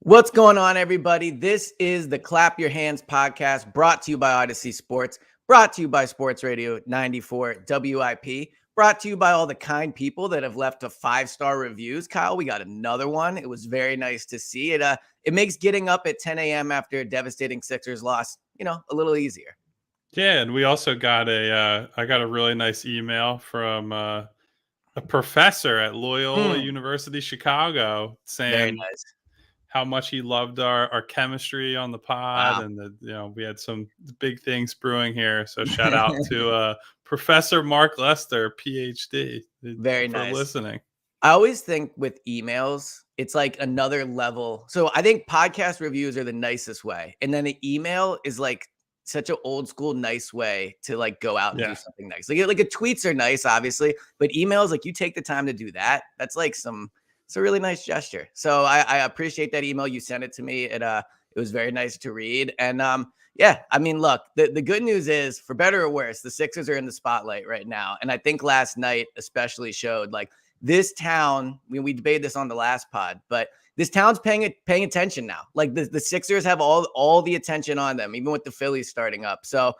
What's going on, everybody? This is the Clap Your Hands podcast brought to you by Odyssey Sports, brought to you by Sports Radio 94 WIP, brought to you by all the kind people that have left a 5-star reviews. Kyle, we got another one. It was very nice to see it. It makes getting up at 10 a.m. after a devastating Sixers loss, a little easier. Yeah, and we also got I got a really nice email from a professor at Loyola University Chicago Very saying nice. how much he loved our chemistry on the pod, Wow. and that we had some big things brewing here. So shout out to Professor Mark Lester, PhD, Very for nice. listening. I always think with emails, it's like another level. So I think podcast reviews are the nicest way. And then an email is like such an old school, nice way to like go out and do something nice. Like a tweets are nice, obviously, but emails, like you take the time to do that. That's like it's a really nice gesture. So I appreciate that email. You sent it to me. It was very nice to read. And yeah, I mean, look, the good news is, for better or worse, the Sixers are in the spotlight right now. And I think last night especially showed like this town, we debated this on the last pod, but this town's paying attention now. Like the Sixers have all the attention on them, even with the Phillies starting up. So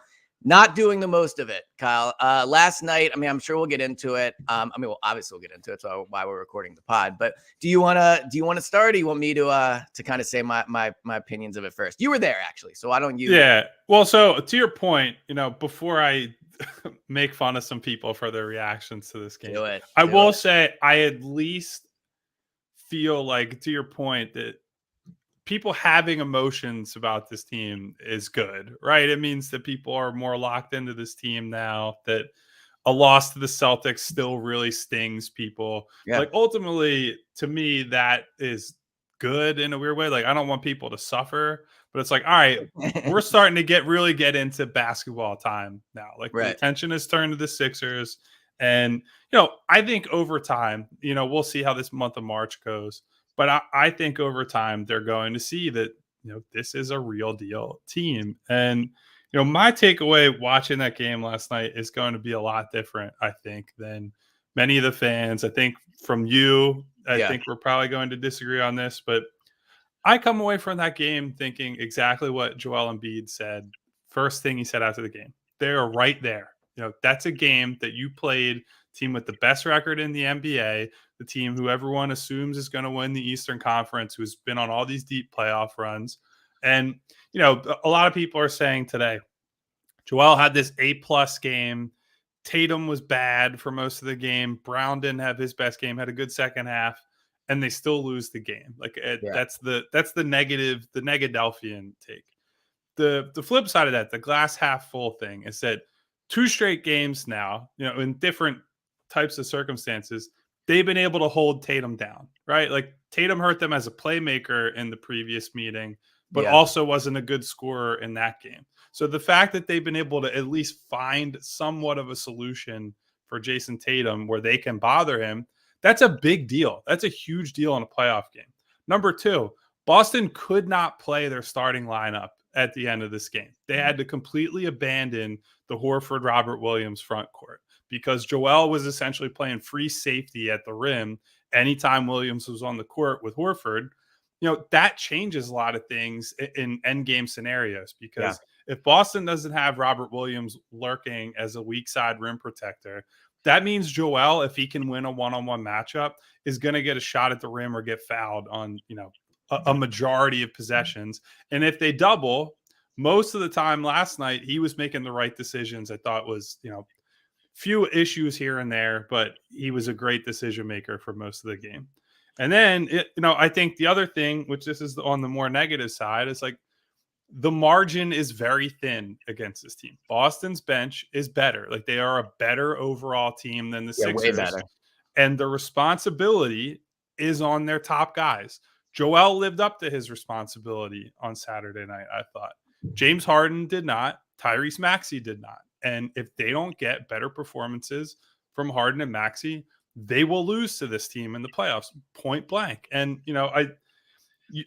not doing the most of it, Kyle. Last night, I mean, I'm sure we'll get into it. Well, obviously we'll get into it. So why we're recording the pod. But do you want to start? Or do you want me to kind of say my opinions of it first? You were there actually, so why don't you? Yeah. Well, so to your point, before I make fun of some people for their reactions to this game, I will say I at least feel like, to your point, that people having emotions about this team is good, right? It means that people are more locked into this team now, that a loss to the Celtics still really stings people. Yeah. Like, ultimately, to me, that is good in a weird way. Like, I don't want people to suffer, but it's like, all right, we're starting to get into basketball time now. Like, the attention is turned to the Sixers. And, I think over time, we'll see how this month of March goes. But I think over time they're going to see that, this is a real deal team. And, my takeaway watching that game last night is going to be a lot different, I think, than many of the fans. I think from you, I think we're probably going to disagree on this, but I come away from that game thinking exactly what Joel Embiid said. First thing he said after the game, they're right there. That's a game that you played, team with the best record in the NBA, the team who everyone assumes is going to win the Eastern Conference, who's been on all these deep playoff runs. And, a lot of people are saying today, Joel had this A+ game. Tatum was bad for most of the game. Brown didn't have his best game, had a good second half, and they still lose the game. Like, that's the negative, the Negadelphian take. The flip side of that, the glass half full thing, is that 2 straight games now, in different types of circumstances, they've been able to hold Tatum down, right? Like, Tatum hurt them as a playmaker in the previous meeting, but also wasn't a good scorer in that game. So the fact that they've been able to at least find somewhat of a solution for Jason Tatum where they can bother him, that's a big deal. That's a huge deal in a playoff game. Number 2, Boston could not play their starting lineup at the end of this game. They had to completely abandon the Horford, Robert Williams front court because Joel was essentially playing free safety at the rim anytime Williams was on the court with Horford. That changes a lot of things in end game scenarios because if Boston doesn't have Robert Williams lurking as a weak side rim protector, that means Joel, if he can win a one-on-one matchup, is going to get a shot at the rim or get fouled on, a majority of possessions. And if they double, most of the time last night, he was making the right decisions. I thought was, few issues here and there, but he was a great decision maker for most of the game. And then, I think the other thing, which this is on the more negative side, is like the margin is very thin against this team. Boston's bench is better. Like, they are a better overall team than the Sixers. Way better. And the responsibility is on their top guys. Joel lived up to his responsibility on Saturday night, I thought. James Harden did not. Tyrese Maxey did not. And if they don't get better performances from Harden and Maxey, they will lose to this team in the playoffs, point blank. And,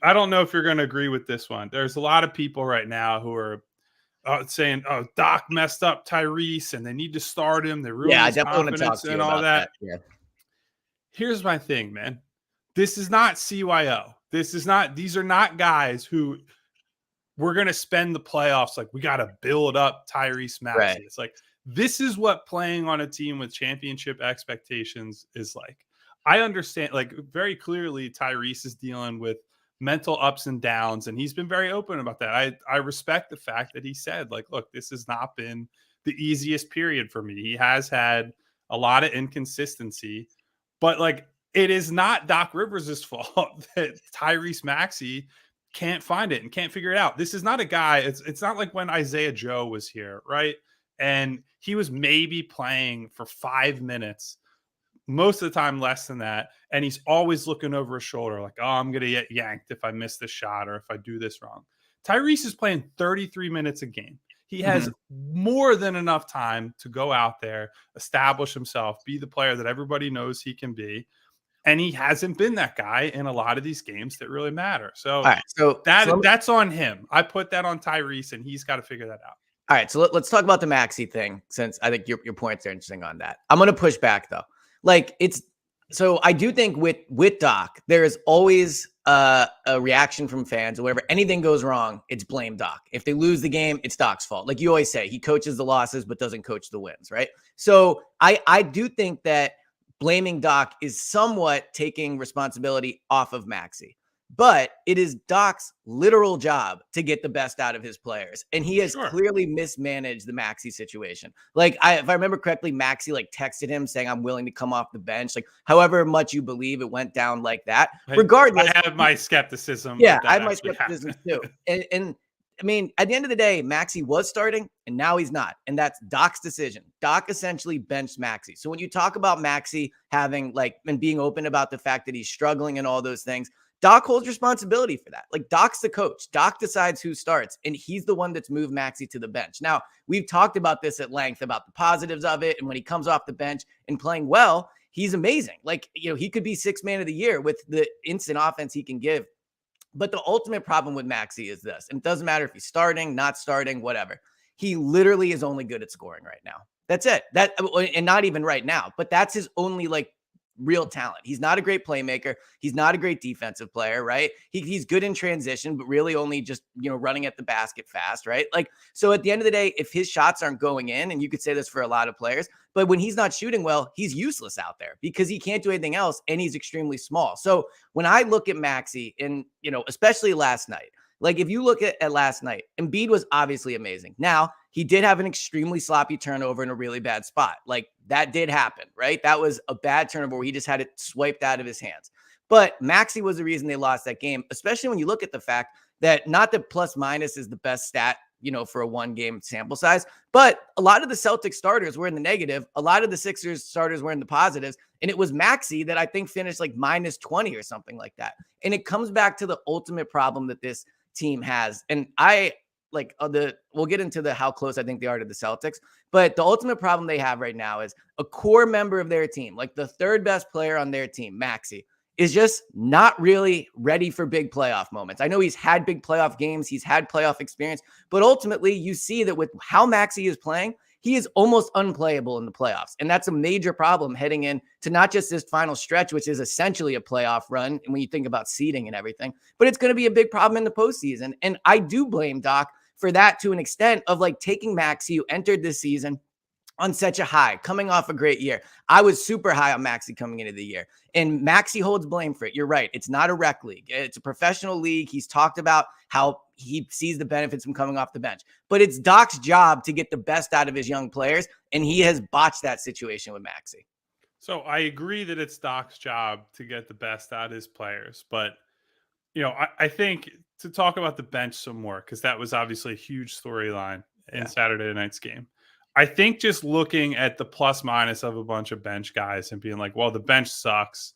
I don't know if you're going to agree with this one. There's a lot of people right now who are saying, "Oh, Doc messed up Tyrese, and they need to start him. They ruined his confidence and all that." Yeah. Here's my thing, man. This is not CYO. These are not guys who we're going to spend the playoffs like we got to build up Tyrese Maxey. Right. It's like, this is what playing on a team with championship expectations is like. I understand, like, very clearly Tyrese is dealing with mental ups and downs, and he's been very open about that. I respect the fact that he said, like, look, this has not been the easiest period for me. He has had a lot of inconsistency, but like, it is not Doc Rivers' fault that Tyrese Maxey can't find it and can't figure it out. This is not a guy. It's not like when Isaiah Joe was here, right? And he was maybe playing for 5 minutes, most of the time less than that. And he's always looking over his shoulder like, oh, I'm going to get yanked if I miss this shot or if I do this wrong. Tyrese is playing 33 minutes a game. He has more than enough time to go out there, establish himself, be the player that everybody knows he can be. And he hasn't been that guy in a lot of these games that really matter. So, right, that's on him. I put that on Tyrese, and he's got to figure that out. All right, so let's talk about the Maxey thing, since I think your points are interesting on that. I'm going to push back, though. Like, so I do think with Doc, there is always a reaction from fans. Whenever anything goes wrong, it's blame Doc. If they lose the game, it's Doc's fault. Like you always say, he coaches the losses but doesn't coach the wins, right? So I do think that blaming Doc is somewhat taking responsibility off of Maxey. But it is Doc's literal job to get the best out of his players. And he has clearly mismanaged the Maxey situation. Like, if I remember correctly, Maxey like texted him saying, I'm willing to come off the bench. Like, however much you believe it went down like that. Regardless. I have my skepticism. Yeah, I have my skepticism too. And I mean, at the end of the day, Maxey was starting and now he's not. And that's Doc's decision. Doc essentially benched Maxey. So when you talk about Maxey having and being open about the fact that he's struggling and all those things, Doc holds responsibility for that. Like, Doc's the coach. Doc decides who starts, and he's the one that's moved Maxey to the bench. Now, we've talked about this at length about the positives of it, and when he comes off the bench and playing well, he's amazing. Like, he could be sixth man of the year with the instant offense he can give. But the ultimate problem with Maxey is this, and it doesn't matter if he's starting, not starting, whatever. He literally is only good at scoring right now. That's it. And not even right now, but that's his only real talent. He's not a great playmaker. He's not a great defensive player, right? He's good in transition, but really only just, running at the basket fast, right? So at the end of the day, if his shots aren't going in, and you could say this for a lot of players, but when he's not shooting well, he's useless out there because he can't do anything else, and he's extremely small. So when I look at Maxey, and, especially last night, if you look at last night, Embiid was obviously amazing. Now, he did have an extremely sloppy turnover in a really bad spot. That did happen, right? That was a bad turnover where he just had it swiped out of his hands. But Maxey was the reason they lost that game, especially when you look at the fact that not that plus minus is the best stat, for a 1-game sample size, but a lot of the Celtics starters were in the negative. A lot of the Sixers starters were in the positives. And it was Maxey that I think finished minus 20 or something like that. And it comes back to the ultimate problem that this team has. And we'll get into how close I think they are to the Celtics, but the ultimate problem they have right now is a core member of their team, the third best player on their team, Maxey, is just not really ready for big playoff moments. I know he's had big playoff games, he's had playoff experience, but ultimately you see that with how Maxey is playing, he is almost unplayable in the playoffs. And that's a major problem heading into not just this final stretch, which is essentially a playoff run, and when you think about seeding and everything, but it's going to be a big problem in the postseason. And I do blame Doc for that to an extent of taking Maxey, who entered this season on such a high, coming off a great year. I was super high on Maxey coming into the year, and Maxey holds blame for it. You're right. It's not a rec league. It's a professional league. He's talked about how he sees the benefits from coming off the bench, but it's Doc's job to get the best out of his young players. And he has botched that situation with Maxey. So I agree that it's Doc's job to get the best out of his players, but I think to talk about the bench some more, because that was obviously a huge storyline in Saturday night's game. I think just looking at the plus minus of a bunch of bench guys and being like, well, the bench sucks,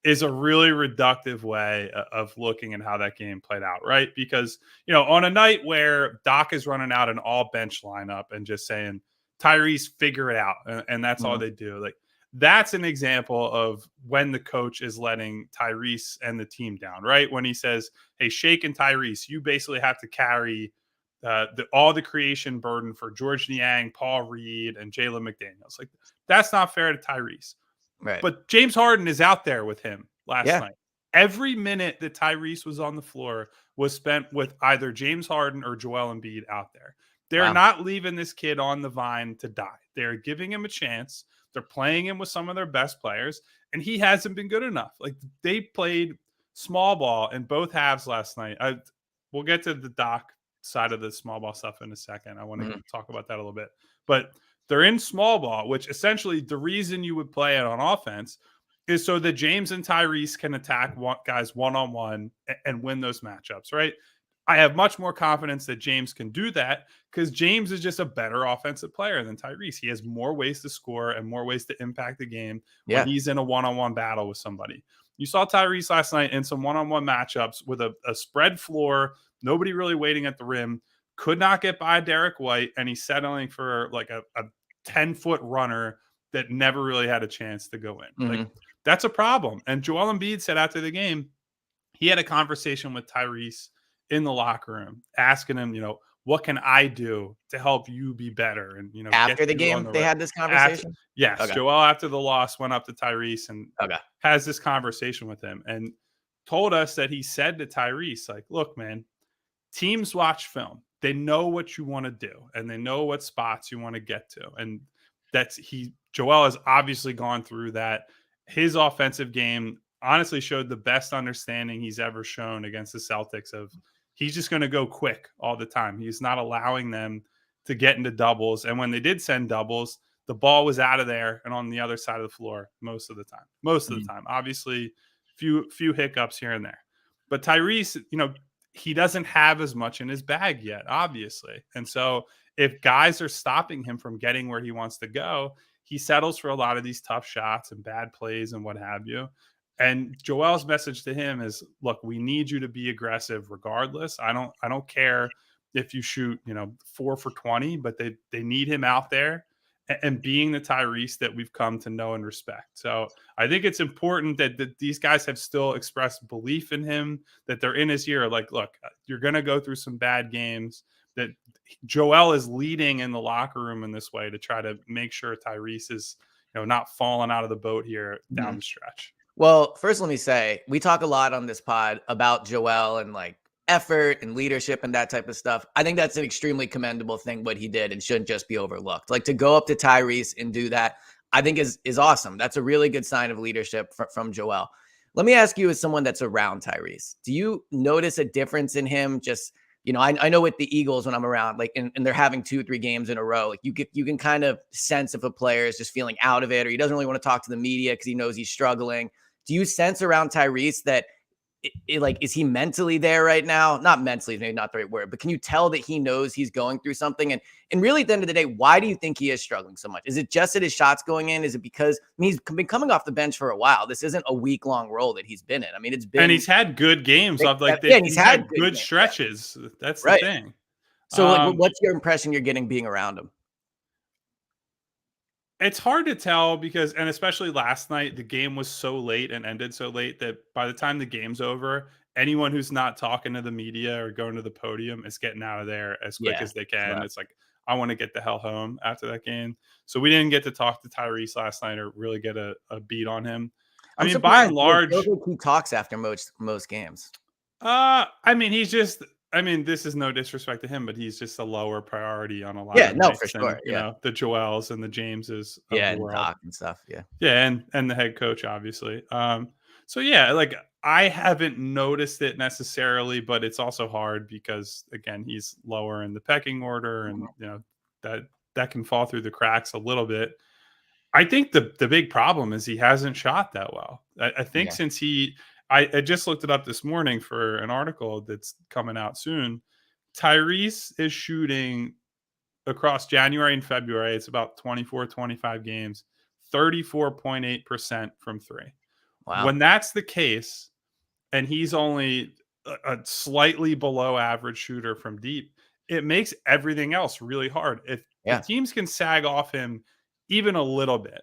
is a really reductive way of looking at how that game played out, right? Because, on a night where Doc is running out an all bench lineup and just saying, Tyrese, figure it out. And that's all they do. That's an example of when the coach is letting Tyrese and the team down, right? When he says, hey, Shake and Tyrese, you basically have to carry all the creation burden for George Niang, Paul Reed, and Jalen McDaniels. That's not fair to Tyrese. Right. But James Harden is out there with him last night. Every minute that Tyrese was on the floor was spent with either James Harden or Joel Embiid out there. They're not leaving this kid on the vine to die. They're giving him a chance. They're playing him with some of their best players, and he hasn't been good enough. Like, they played small ball in both halves last night. We'll get to the Doc side of the small ball stuff in a second. I want to talk about that a little bit. But they're in small ball, which essentially the reason you would play it on offense is so that James and Tyrese can attack guys one-on-one and win those matchups, right? I have much more confidence that James can do that because James is just a better offensive player than Tyrese. He has more ways to score and more ways to impact the game when he's in a one-on-one battle with somebody. You saw Tyrese last night in some one-on-one matchups with a spread floor, nobody really waiting at the rim, could not get by Derek White, and he's settling for like a 10-foot runner that never really had a chance to go in. Like, that's a problem. And Joel Embiid said after the game, he had a conversation with Tyrese in the locker room, asking him, what can I do to help you be better? And, after the game, they had this conversation? Yes. Okay. Joel, after the loss, went up to Tyrese and has this conversation with him and told us that he said to Tyrese, like, look, man, teams watch film. They know what you want to do, and they know what spots you want to get to. And Joel has obviously gone through that. His offensive game honestly showed the best understanding he's ever shown against the Celtics of he's just going to go quick all the time. He's not allowing them to get into doubles. And when they did send doubles, the ball was out of there and on the other side of the floor most of the time. Obviously, few hiccups here and there. But Tyrese, he doesn't have as much in his bag yet, obviously. And so if guys are stopping him from getting where he wants to go, he settles for a lot of these tough shots and bad plays and what have you. And Joel's message to him is, look, we need you to be aggressive regardless. I don't care if you shoot, 4 for 20, but they need him out there and being the Tyrese that we've come to know and respect. So I think it's important that these guys have still expressed belief in him, that they're in his ear. Like, look, you're going to go through some bad games, that Joel is leading in the locker room in this way to try to make sure Tyrese is, not falling out of the boat here down the stretch. Well, first, let me say, we talk a lot on this pod about Joel and like effort and leadership and that type of stuff. I think that's an extremely commendable thing, what he did, and shouldn't just be overlooked. Like, to go up to Tyrese and do that, I think is awesome. That's a really good sign of leadership from Joel. Let me ask you, as someone that's around Tyrese, do you notice a difference in him? Just, I know with the Eagles, when I'm around, like, and they're having 2-3 games in a row, like, you can kind of sense if a player is just feeling out of it, or he doesn't really want to talk to the media because he knows he's struggling. Do you sense around Tyrese that like, is he mentally there right now? Not mentally, maybe not the right word, but can you tell that he knows he's going through something? And really, at the end of the day, why do you think he is struggling so much? Is it just that his shots going in? Is it because he's been coming off the bench for a while? This isn't a week-long role that he's been in. I mean, it's been, and he's had good games off like that. He's had good stretches. Yeah. That's the thing. So, like, what's your impression you're getting being around him? It's hard to tell because, and especially last night, the game was so late and ended so late that by the time the game's over, anyone who's not talking to the media or going to the podium is getting out of there as quick as they can. Right. It's like, I want to get the hell home after that game. So we didn't get to talk to Tyrese last night or really get a beat on him. I mean, by and large, he talks after most games. I mean, this is no disrespect to him, but he's just a lower priority on a lot of nights for sure. You know, the Joels and the Jameses of the world. Doc and stuff. And the head coach, obviously. So yeah, like, I haven't noticed it necessarily, but it's also hard because, again, he's lower in the pecking order, and that can fall through the cracks a little bit. I think the big problem is he hasn't shot that well. I think since I just looked it up this morning for an article that's coming out soon. Tyrese is shooting across January and February. It's about 24, 25 games, 34.8% from three. Wow. When that's the case, and he's only a slightly below average shooter from deep, it makes everything else really hard. If teams can sag off him even a little bit,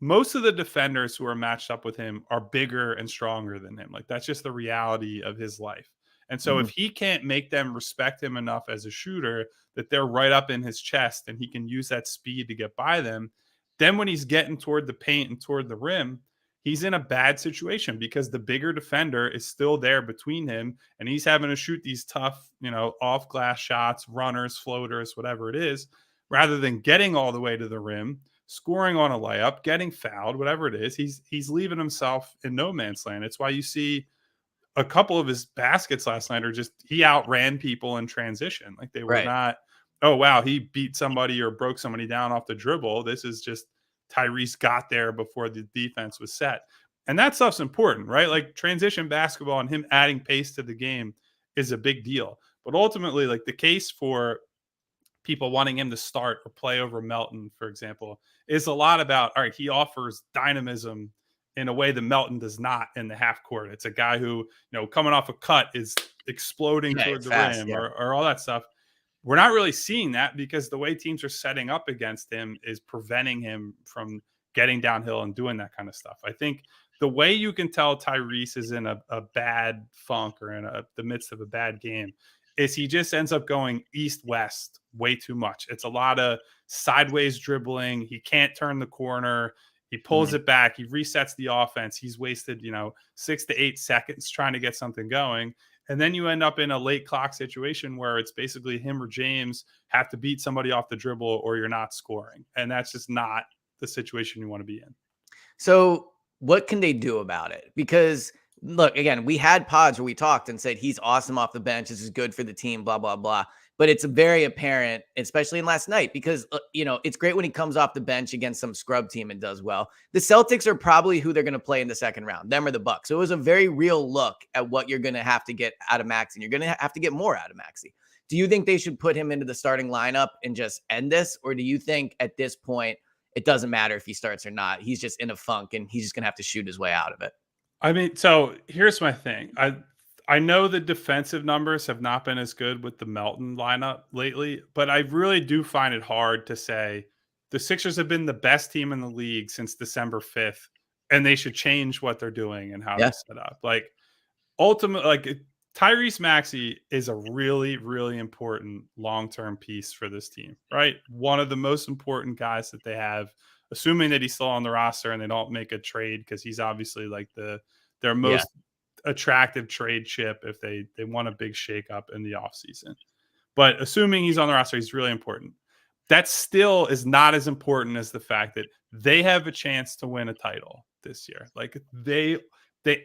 most of the defenders who are matched up with him are bigger and stronger than him. Like, that's just the reality of his life. And so if he can't make them respect him enough as a shooter that they're right up in his chest and he can use that speed to get by them, then when he's getting toward the paint and toward the rim, he's in a bad situation because the bigger defender is still there between him, and he's having to shoot these tough, off glass shots, runners, floaters, whatever it is, rather than getting all the way to the rim, scoring on a layup, getting fouled, whatever it is. He's leaving himself in no man's land. It's why you see a couple of his baskets last night are just he outran people in transition. Like they were not, oh wow, he beat somebody or broke somebody down off the dribble. This is just Tyrese got there before the defense was set. And that stuff's important, right? Like transition basketball and him adding pace to the game is a big deal. But ultimately, like the case for people wanting him to start or play over Melton, for example, is a lot about, all right, he offers dynamism in a way that Melton does not in the half court. It's a guy who, coming off a cut is exploding toward the rim or all that stuff. We're not really seeing that because the way teams are setting up against him is preventing him from getting downhill and doing that kind of stuff. I think the way you can tell Tyrese is in a bad funk or in the midst of a bad game is he just ends up going east-west way too much. It's a lot of sideways dribbling. He can't turn the corner. He pulls it back. He resets the offense. He's wasted, 6 to 8 seconds trying to get something going. And then you end up in a late clock situation where it's basically him or James have to beat somebody off the dribble or you're not scoring. And that's just not the situation you want to be in. So what can they do about it? Because look, again, we had pods where we talked and said he's awesome off the bench. This is good for the team, blah, blah, blah. But it's very apparent, especially in last night, because, it's great when he comes off the bench against some scrub team and does well. The Celtics are probably who they're going to play in the second round, them or the Bucks. So it was a very real look at what you're going to have to get out of Maxey. And you're going to have to get more out of Maxey. Do you think they should put him into the starting lineup and just end this? Or do you think at this point, it doesn't matter if he starts or not? He's just in a funk and he's just going to have to shoot his way out of it. I mean, so here's my thing. I know the defensive numbers have not been as good with the Melton lineup lately, but I really do find it hard to say the Sixers have been the best team in the league since December 5th, and they should change what they're doing and how they set up. Like, ultimately, like Tyrese Maxey is a really, really important long-term piece for this team, right? One of the most important guys that they have, assuming that he's still on the roster and they don't make a trade because he's obviously like their most attractive trade chip if they want a big shakeup in the offseason. But assuming he's on the roster, he's really important. That still is not as important as the fact that they have a chance to win a title this year. Like they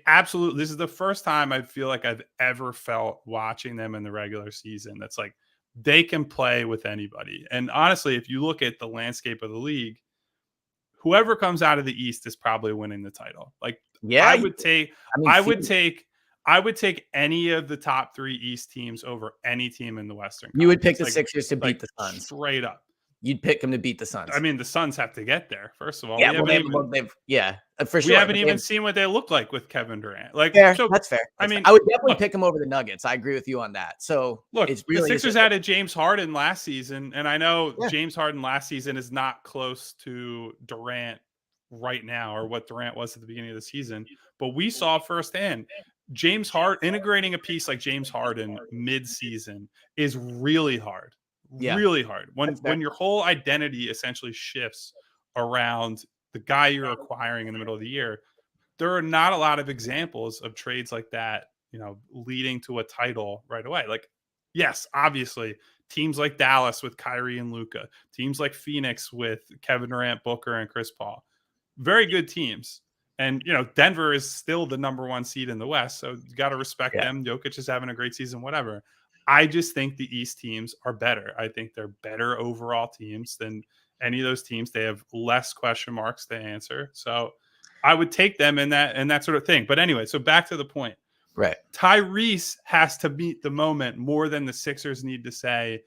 absolutely, this is the first time I feel like I've ever felt watching them in the regular season that's like they can play with anybody. And honestly, if you look at the landscape of the league, whoever comes out of the East is probably winning the title. Like I would take any of the top 3 East teams over any team in the Western Conference. You would pick the Sixers to beat the Suns. Straight up. You'd pick them to beat the Suns. I mean, the Suns have to get there, first of all. Yeah, for sure. We haven't even seen what they look like with Kevin Durant. Like, that's fair. I mean, I would definitely pick them over the Nuggets. I agree with you on that. So look, it's really the Sixers added James Harden last season, and I know James Harden last season is not close to Durant right now or what Durant was at the beginning of the season, but we saw firsthand James Harden integrating a piece like James Harden mid-season is really hard. Really hard. When your whole identity essentially shifts around the guy you're acquiring in the middle of the year, there are not a lot of examples of trades like that, leading to a title right away. Like, yes, obviously, teams like Dallas with Kyrie and Luka, teams like Phoenix with Kevin Durant, Booker, and Chris Paul, very good teams. And, Denver is still the number 1 seed in the West, so you got to respect them. Jokic is having a great season, whatever. I just think the East teams are better. I think they're better overall teams than any of those teams. They have less question marks to answer. So I would take them in that sort of thing. But anyway, so back to the point. Right. Tyrese has to meet the moment more than the Sixers need to say,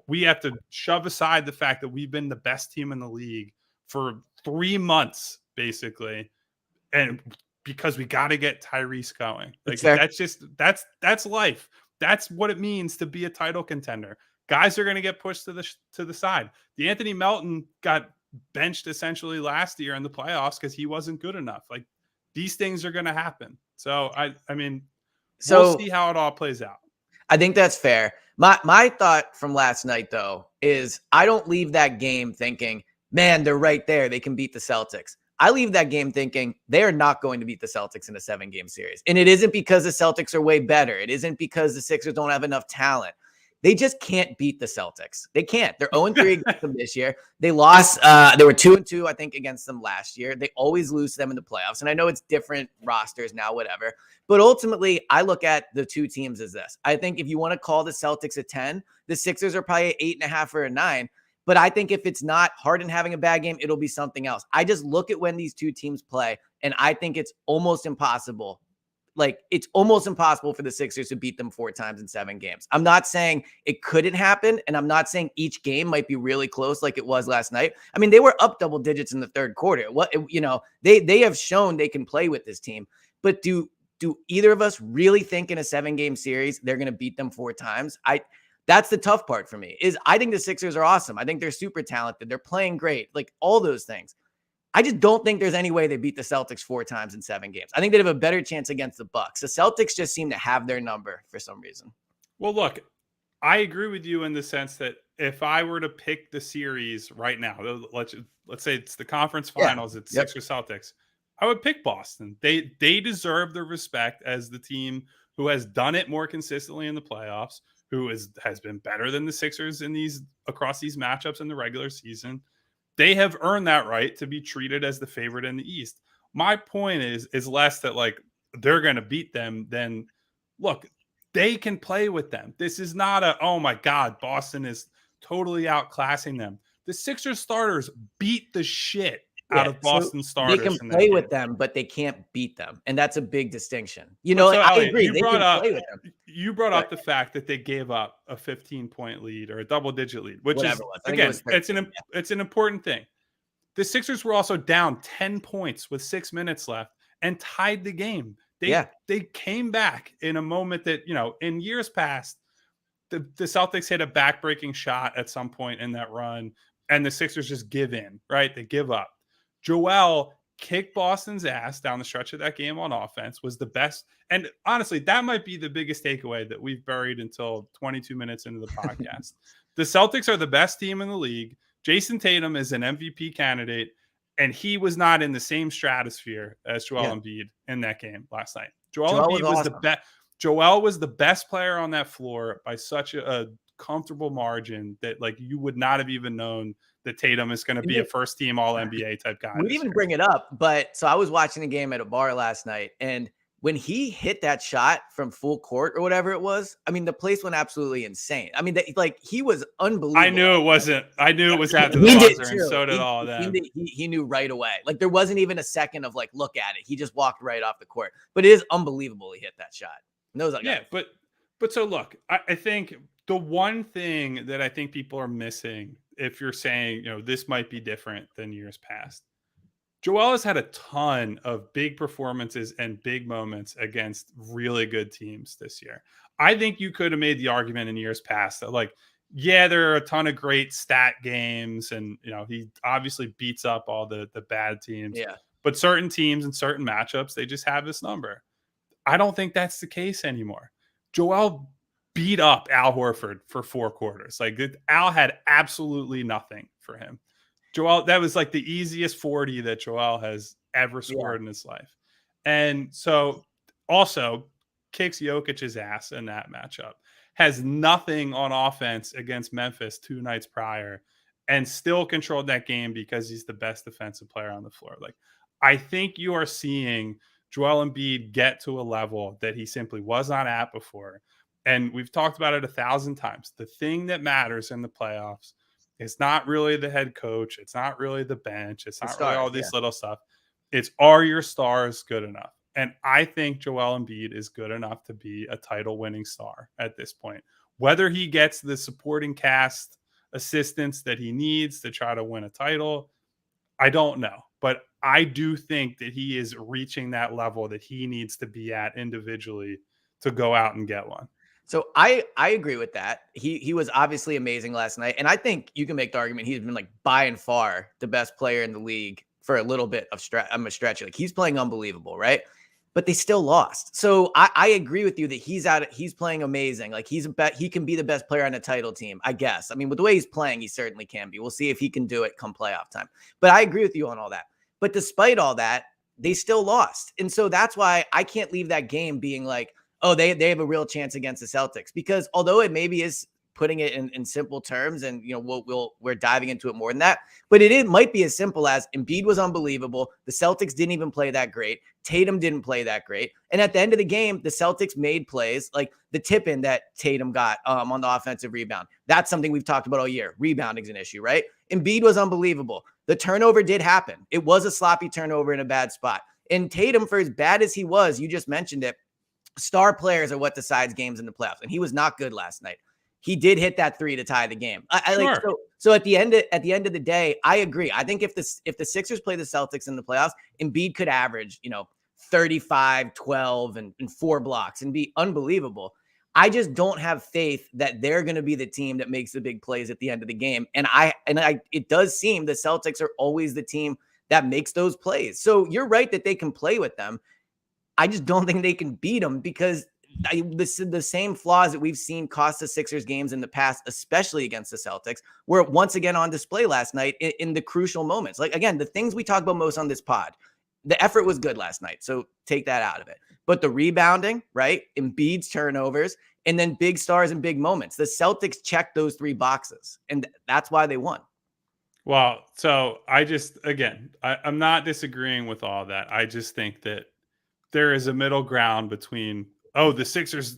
we have to shove aside the fact that we've been the best team in the league for 3 months, basically. And because we got to get Tyrese going. Like that's life. That's what it means to be a title contender. Guys are going to get pushed to the side. DeAnthony Melton got benched essentially last year in the playoffs because he wasn't good enough. Like these things are going to happen. So I mean, we'll see how it all plays out. I think that's fair. My thought from last night though is I don't leave that game thinking, man, they're right there. They can beat the Celtics. I leave that game thinking they are not going to beat the Celtics in a 7-game series. And it isn't because the Celtics are way better. It isn't because the Sixers don't have enough talent. They just can't beat the Celtics. They can't. They're 0-3 against them this year. They lost. They were 2-2, I think, against them last year. They always lose to them in the playoffs. And I know it's different rosters now, whatever. But ultimately, I look at the two teams as this. I think if you want to call the Celtics a 10, the Sixers are probably an 8.5 or a 9. But I think if it's not Harden having a bad game, it'll be something else. I just look at when these two teams play, and I think it's almost impossible. Like, it's almost impossible for the Sixers to beat them 4 times in 7 games. I'm not saying it couldn't happen, and I'm not saying each game might be really close like it was last night. I mean, they were up double digits in the third quarter. They have shown they can play with this team. But do either of us really think in a 7-game series they're going to beat them 4 times? That's the tough part for me. Is I think the Sixers are awesome. I think they're super talented. They're playing great, like all those things. I just don't think there's any way they beat the Celtics 4 times in 7 games. I think they'd have a better chance against the Bucks. The Celtics just seem to have their number for some reason. Well, look, I agree with you in the sense that if I were to pick the series right now, let's say it's the conference finals, it's Sixers Celtics, I would pick Boston. They deserve the respect as the team who has done it more consistently in the playoffs, who has been better than the Sixers across these matchups in the regular season. They have earned that right to be treated as the favorite in the East. My point is less that like they're going to beat them than, look, they can play with them. This is not oh my God, Boston is totally outclassing them. The Sixers starters beat the shit out of Boston starters. They can play with them, but they can't beat them. And that's a big distinction. I agree. You brought up the fact that they gave up a 15-point lead or a double-digit lead, which is, again, it's an important thing. The Sixers were also down 10 points with 6 minutes left and tied the game. They came back in a moment that, in years past, the Celtics hit a back-breaking shot at some point in that run, and the Sixers just give in, right? They give up. Joel kicked Boston's ass down the stretch of that game on offense, was the best. And honestly, that might be the biggest takeaway that we've buried until 22 minutes into the podcast. The Celtics are the best team in the league. Jason Tatum is an MVP candidate, and he was not in the same stratosphere as Joel Embiid in that game last night. Joel Embiid was the best. Joel was the best player on that floor by such a comfortable margin that like you would not have even known that Tatum is going to be a first team all NBA type guy. We didn't even bring it up, but so I was watching the game at a bar last night, and when he hit that shot from full court or whatever it was, I mean, the place went absolutely insane. I mean, he was unbelievable. I knew it wasn't. I knew it was after the buzzer, and so did all of them. He knew right away. Like there wasn't even a second of like, look at it. He just walked right off the court. But it is unbelievable he hit that shot. But so look, I think the one thing that I think people are missing, if you're saying, this might be different than years past, Joel has had a ton of big performances and big moments against really good teams this year. I think you could have made the argument in years past that like, there are a ton of great stat games and, he obviously beats up all the bad teams. Yeah. But certain teams and certain matchups, they just have this number. I don't think that's the case anymore. Joel beat up Al Horford for 4 quarters. Like Al had absolutely nothing for him. Joel, that was like the easiest 40 that Joel has ever scored in his life. And so also kicks Jokic's ass in that matchup. Has nothing on offense against Memphis 2 nights prior and still controlled that game because he's the best defensive player on the floor. Like I think you are seeing Joel Embiid get to a level that he simply was not at before. And we've talked about it 1,000 times. The thing that matters in the playoffs is not really the head coach. It's not really the bench. It's not really all this little stuff. It's, are your stars good enough? And I think Joel Embiid is good enough to be a title-winning star at this point. Whether he gets the supporting cast assistance that he needs to try to win a title, I don't know. But I do think that he is reaching that level that he needs to be at individually to go out and get one. So I agree with that. He was obviously amazing last night. And I think you can make the argument he's been like by and far the best player in the league for a little bit of stretch. Like he's playing unbelievable, right? But they still lost. So I agree with you that he's playing amazing. Like he can be the best player on a title team, I guess. I mean, with the way he's playing, he certainly can be. We'll see if he can do it come playoff time. But I agree with you on all that. But despite all that, they still lost. And so that's why I can't leave that game being like, oh, they have a real chance against the Celtics, because although it maybe is putting it in simple terms, and we're diving into it more than that, but it might be as simple as Embiid was unbelievable. The Celtics didn't even play that great. Tatum didn't play that great. And at the end of the game, the Celtics made plays like the tip-in that Tatum got on the offensive rebound. That's something we've talked about all year. Rebounding is an issue, right? Embiid was unbelievable. The turnover did happen. It was a sloppy turnover in a bad spot. And Tatum, for as bad as he was, you just mentioned it, star players are what decides games in the playoffs. And he was not good last night. He did hit that 3 to tie the game. So at the end of the day, I agree. I think if the Sixers play the Celtics in the playoffs, Embiid could average, 35, 12, and 4 blocks and be unbelievable. I just don't have faith that they're going to be the team that makes the big plays at the end of the game. And it does seem the Celtics are always the team that makes those plays. So you're right that they can play with them. I just don't think they can beat them, because the same flaws that we've seen cost the Sixers games in the past, especially against the Celtics, were once again on display last night in the crucial moments. Like, again, the things we talk about most on this pod, the effort was good last night, so take that out of it. But the rebounding, right? Embiid's turnovers, and then big stars and big moments. The Celtics checked those 3 boxes, and that's why they won. Well, so I'm not disagreeing with all that. I just think that there is a middle ground between, the Sixers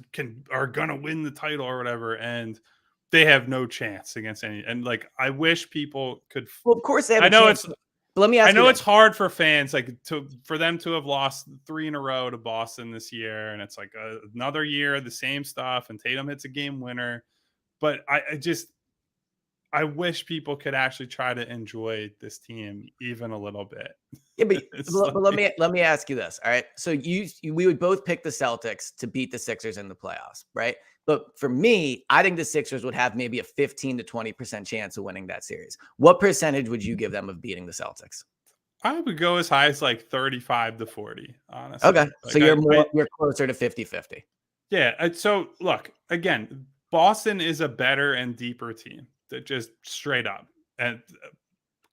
are gonna win the title or whatever, and they have no chance against any. And like, I wish people could. Well, of course they have. I know it's. But let me ask. I know it's hard for fans, like for them to have lost 3 in a row to Boston this year, and it's like another year the same stuff. And Tatum hits a game winner, but I wish people could actually try to enjoy this team even a little bit. Yeah, but let me ask you this. All right. So we would both pick the Celtics to beat the Sixers in the playoffs, right? But for me, I think the Sixers would have maybe a 15 to 20% chance of winning that series. What percentage would you give them of beating the Celtics? I would go as high as like 35 to 40, honestly. Okay. So you're closer to 50-50. Yeah. So look, again, Boston is a better and deeper team. That just straight up, and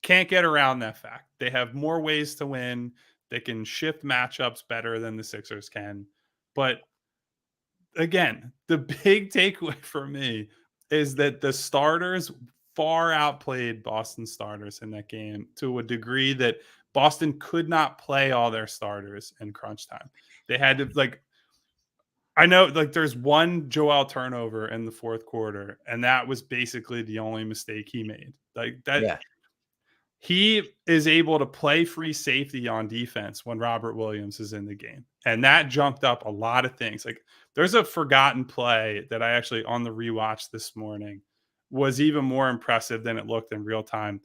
can't get around that fact. They have more ways to win. They can shift matchups better than the Sixers can. But again, the big takeaway for me is that the starters far outplayed Boston starters in that game to a degree that Boston could not play all their starters in crunch time. They had to I know, like, there's one Joel turnover in the 4th quarter, and that was basically the only mistake he made. Like that, yeah. He is able to play free safety on defense when Robert Williams is in the game, and that jumped up a lot of things. Like, there's a forgotten play that I actually on the rewatch this morning was even more impressive than it looked in real time.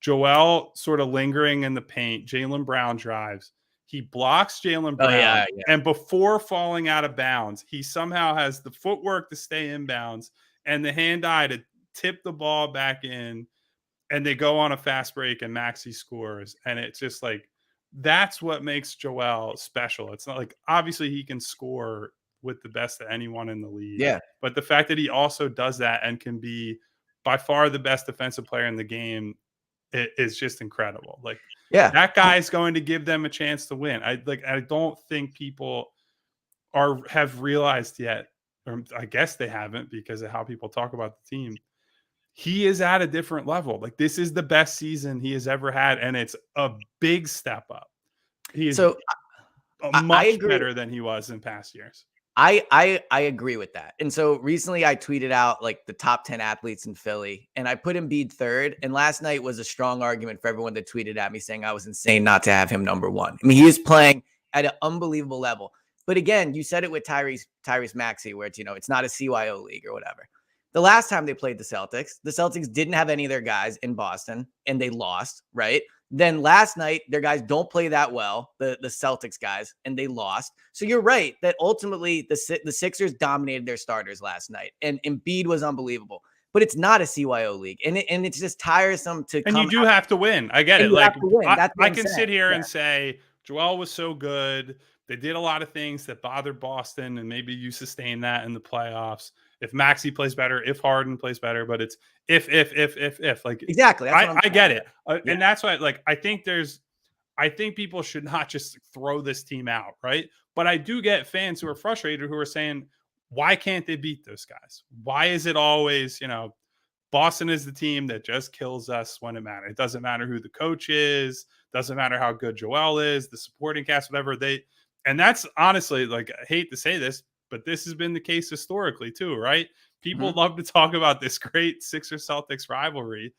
Joel sort of lingering in the paint. Jaylen Brown drives. He blocks Jaylen Brown, and before falling out of bounds, he somehow has the footwork to stay in bounds and the hand-eye to tip the ball back in, and they go on a fast break, and Maxey scores. And it's just like, that's what makes Joel special. It's not like, obviously he can score with the best of anyone in the league. Yeah. But the fact that he also does that and can be by far the best defensive player in the game is just incredible. Like, yeah, that guy's going to give them a chance to win. I don't think people have realized yet, or I guess they haven't because of how people talk about the team. He is at a different level. Like, this is the best season he has ever had, and it's a big step up. He is much better than he was in past years. I agree with that. And so recently I tweeted out like the top 10 athletes in Philly, and I put Embiid 3rd. And last night was a strong argument for everyone that tweeted at me saying I was insane not to have him number 1. I mean, he is playing at an unbelievable level. But again, you said it with Tyrese Maxey, where it's not a CYO league or whatever. The last time they played the Celtics didn't have any of their guys in Boston, and they lost, right? Then last night, their guys don't play that well, the Celtics guys, and they lost. So you're right that ultimately the Sixers dominated their starters last night, and Embiid was unbelievable. But it's not a CYO league, and it's just tiresome to. And you do have to win. I get it. Like, I can sit here and say Joel was so good. They did a lot of things that bothered Boston, and maybe you sustain that in the playoffs. If Maxey plays better, if Harden plays better, but it's if. Like, exactly. I get it. And that's why, like, I think I think people should not just throw this team out, right? But I do get fans who are frustrated who are saying, why can't they beat those guys? Why is it always, Boston is the team that just kills us when it matters. It doesn't matter who the coach is, doesn't matter how good Joel is, the supporting cast, whatever and that's honestly, like, I hate to say this, but this has been the case historically too, right? People love to talk about this great Sixers Celtics rivalry.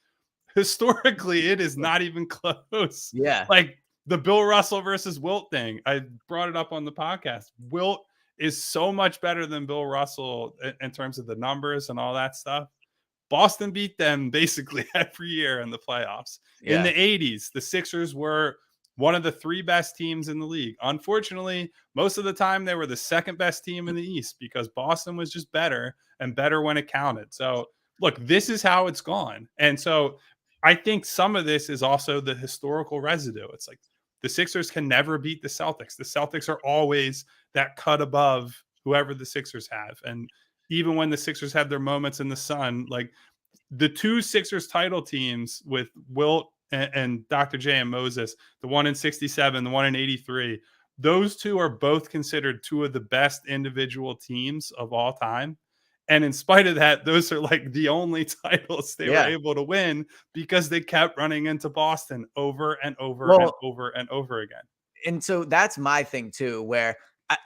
Historically, it is not even close. Yeah. Like the Bill Russell versus Wilt thing. I brought it up on the podcast. Wilt is so much better than Bill Russell in terms of the numbers and all that stuff. Boston beat them basically every year in the playoffs. Yeah. In the 80s, the Sixers were one of the 3 best teams in the league. Unfortunately, most of the time they were the 2nd best team in the East because Boston was just better and better when it counted. So, look, this is how it's gone. And so I think some of this is also the historical residue. It's like the Sixers can never beat the Celtics. The Celtics are always that cut above whoever the Sixers have. And even when the Sixers have their moments in the sun, like the 2 Sixers title teams with Wilt and Dr. J and Moses, the one in 67, the one in 83, those 2 are both considered 2 of the best individual teams of all time. And in spite of that, those are like the only titles they were able to win because they kept running into Boston over and over and over and over again. And so that's my thing too, where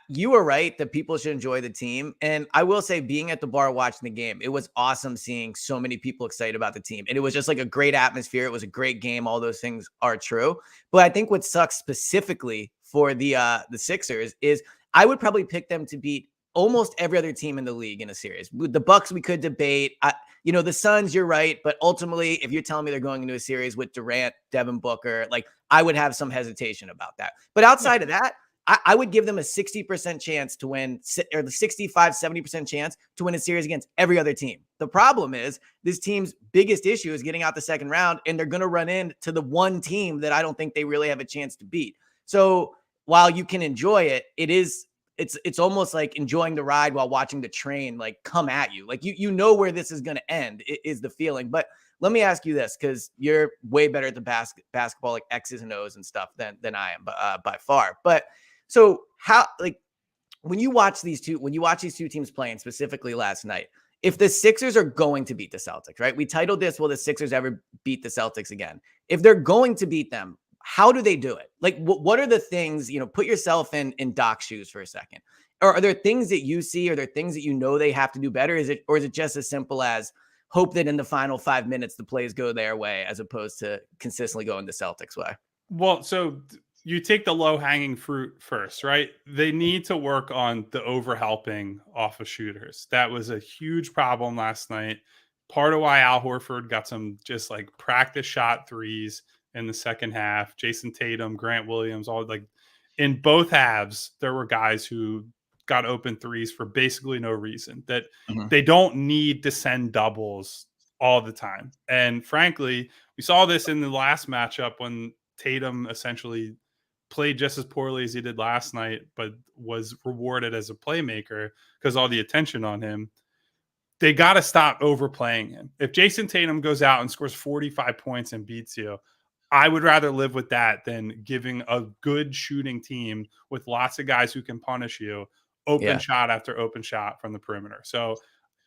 you were right that people should enjoy the team. And I will say, being at the bar watching the game, it was awesome seeing so many people excited about the team. And it was just like a great atmosphere. It was a great game. All those things are true. But I think what sucks specifically for the Sixers is I would probably pick them to beat almost every other team in the league in a series. With the Bucks, we could debate. The Suns, you're right. But ultimately, if you're telling me they're going into a series with Durant, Devin Booker, like, I would have some hesitation about that. But outside of that, I would give them a 60% chance to win, or the 65, 70% chance to win a series against every other team. The problem is this team's biggest issue is getting out the second round, and they're going to run into the one team that I don't think they really have a chance to beat. So while you can enjoy it, it's almost like enjoying the ride while watching the train like come at you. Like you know where this is going to end is the feeling. But let me ask you this, because you're way better at the basketball, like X's and O's and stuff than I am, by far. But so how, like, when you watch these two teams playing, specifically last night, if the Sixers are going to beat the Celtics, right? We titled this, will the Sixers ever beat the Celtics again? If they're going to beat them, how do they do it? Like, what are the things, put yourself in Doc's shoes for a second. Or are there things that you see, or are there things that they have to do better? Is it just as simple as hope that in the final 5 minutes, the plays go their way as opposed to consistently going the Celtics way? Well, so you take the low-hanging fruit first, right? They need to work on the overhelping off of shooters. That was a huge problem last night. Part of why Al Horford got some just like practice shot threes in the second half. Jason Tatum, Grant Williams, all like in both halves, there were guys who got open threes for basically no reason. That they don't need to send doubles all the time. And frankly, we saw this in the last matchup when Tatum essentially played just as poorly as he did last night, but was rewarded as a playmaker because all the attention on him. They got to stop overplaying him. If Jason Tatum goes out and scores 45 points and beats you, I would rather live with that than giving a good shooting team with lots of guys who can punish you open shot after open shot from the perimeter. So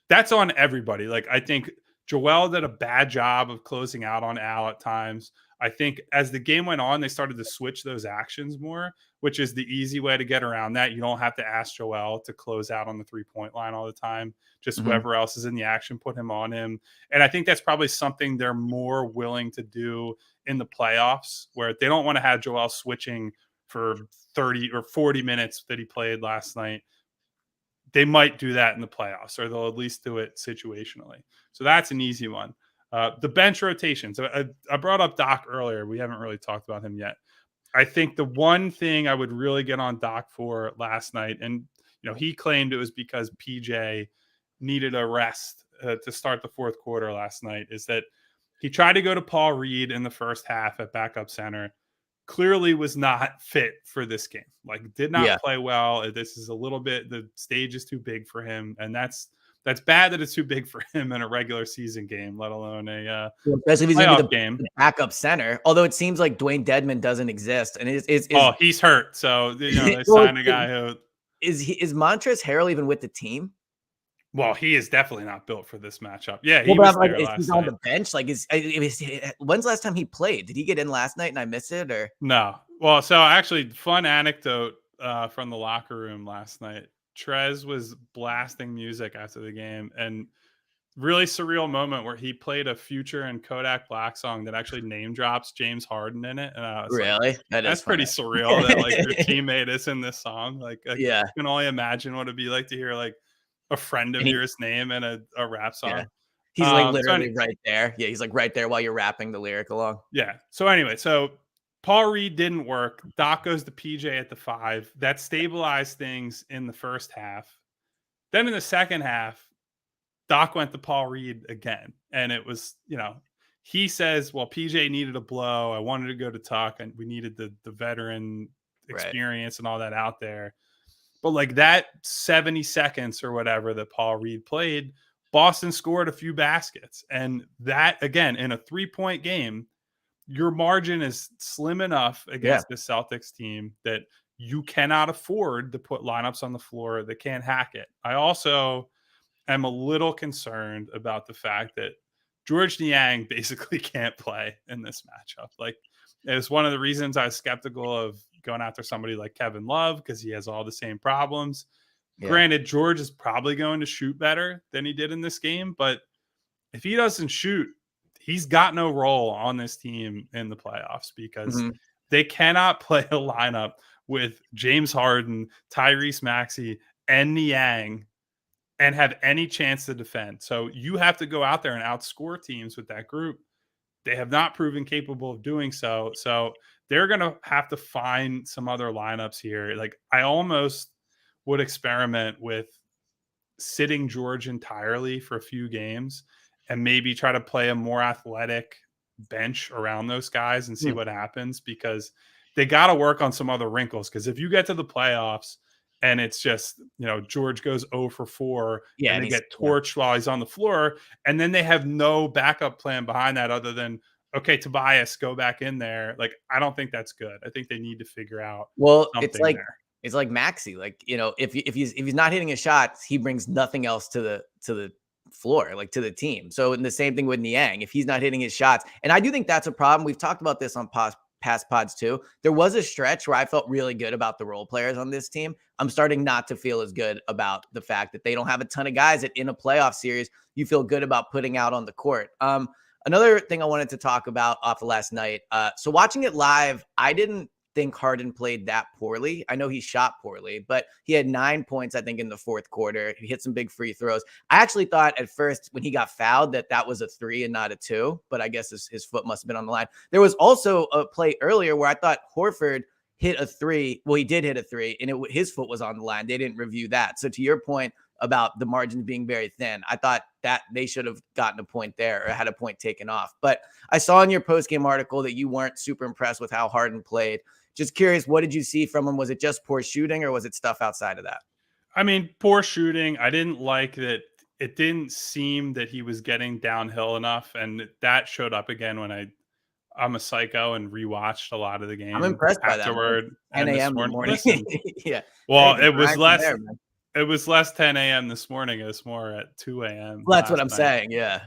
that's on everybody. Like, I think Joel did a bad job of closing out on Al at times. I think as the game went on, they started to switch those actions more, which is the easy way to get around that. You don't have to ask Joel to close out on the 3-point line all the time. Just whoever else is in the action, put him on him. And I think that's probably something they're more willing to do in the playoffs, where they don't want to have Joel switching for 30 or 40 minutes that he played last night. They might do that in the playoffs, or they'll at least do it situationally. So that's an easy one. The bench rotation. So I brought up Doc earlier. We haven't really talked about him yet. I think the one thing I would really get on Doc for last night, and he claimed it was because PJ needed a rest to start the fourth quarter last night, is that he tried to go to Paul Reed in the first half at backup center. Clearly was not fit for this game. Like, did not play well. This is a little bit, the stage is too big for him. And that's That's bad that it's too big for him in a regular season game, let alone a especially if he's going to be game. The backup center. Although it seems like Dwayne Dedmon doesn't exist, and he's hurt, so they signed a guy who is Montrezl Harrell even with the team? Well, he is definitely not built for this matchup. Yeah, he was there last he's night. On the bench. Like, when's the last time he played? Did he get in last night and I missed it? Or no? Well, so actually, fun anecdote from the locker room last night. Trez was blasting music after the game, and really surreal moment where he played a Future and Kodak Black song that actually name drops James Harden in it. And I was really? Like, that's pretty surreal that like your teammate is in this song. Like, yeah, I can only imagine what it'd be like to hear like a friend of yours name in a rap song. Yeah. He's like literally right there. Yeah, he's like right there while you're rapping the lyric along. Yeah. So anyway, Paul Reed didn't work. Doc goes to PJ at the 5. That stabilized things in the first half. Then in the second half, Doc went to Paul Reed again. And it was, he says, well, PJ needed a blow. I wanted to go to Tuck, and we needed the veteran experience and all that out there. But like that 70 seconds or whatever that Paul Reed played, Boston scored a few baskets. And that, again, in a 3-point game, your margin is slim enough against the Celtics team that you cannot afford to put lineups on the floor that can't hack it. I also am a little concerned about the fact that George Niang basically can't play in this matchup. Like, it's one of the reasons I was skeptical of going after somebody like Kevin Love, because he has all the same problems. Yeah. Granted, George is probably going to shoot better than he did in this game, but if he doesn't shoot, he's got no role on this team in the playoffs, because they cannot play a lineup with James Harden, Tyrese Maxey, and Niang and have any chance to defend. So you have to go out there and outscore teams with that group. They have not proven capable of doing so. So they're going to have to find some other lineups here. Like, I almost would experiment with sitting George entirely for a few games and maybe try to play a more athletic bench around those guys and see what happens, because they got to work on some other wrinkles. Because if you get to the playoffs and it's just, George goes 0 for 4 and they get torched while he's on the floor, and then they have no backup plan behind that other than, okay, Tobias, go back in there. Like, I don't think that's good. I think they need to figure out something there. It's like Maxey. Like, if he's not hitting his shots, he brings nothing else to the floor, like to the team. So, in the same thing with Niang, if he's not hitting his shots, and I do think that's a problem. We've talked about this on past pods too. There was a stretch where I felt really good about the role players on this team. I'm starting not to feel as good about the fact that they don't have a ton of guys that in a playoff series you feel good about putting out on the court. Another thing I wanted to talk about off of last night. So watching it live, I didn't think Harden played that poorly. I know he shot poorly, but he had 9 points, I think, in the fourth quarter. He hit some big free throws. I actually thought at first when he got fouled that was a 3 and not a 2, but I guess his foot must have been on the line. There was also a play earlier where I thought Horford hit a 3. Well, he did hit a 3, and his foot was on the line. They didn't review that. So to your point about the margins being very thin, I thought that they should have gotten a point there or had a point taken off. But I saw in your post-game article that you weren't super impressed with how Harden played. Just curious, what did you see from him? Was it just poor shooting, or was it stuff outside of that? I mean, poor shooting. I didn't like that. It didn't seem that he was getting downhill enough, and that showed up again when I'm a psycho and rewatched a lot of the game. I'm impressed afterward by that. 10 a.m. in the morning. Yeah. Well, hey, it was less. It was less 10 a.m. this morning. It was more at 2 a.m. Well, that's what I'm saying. Yeah.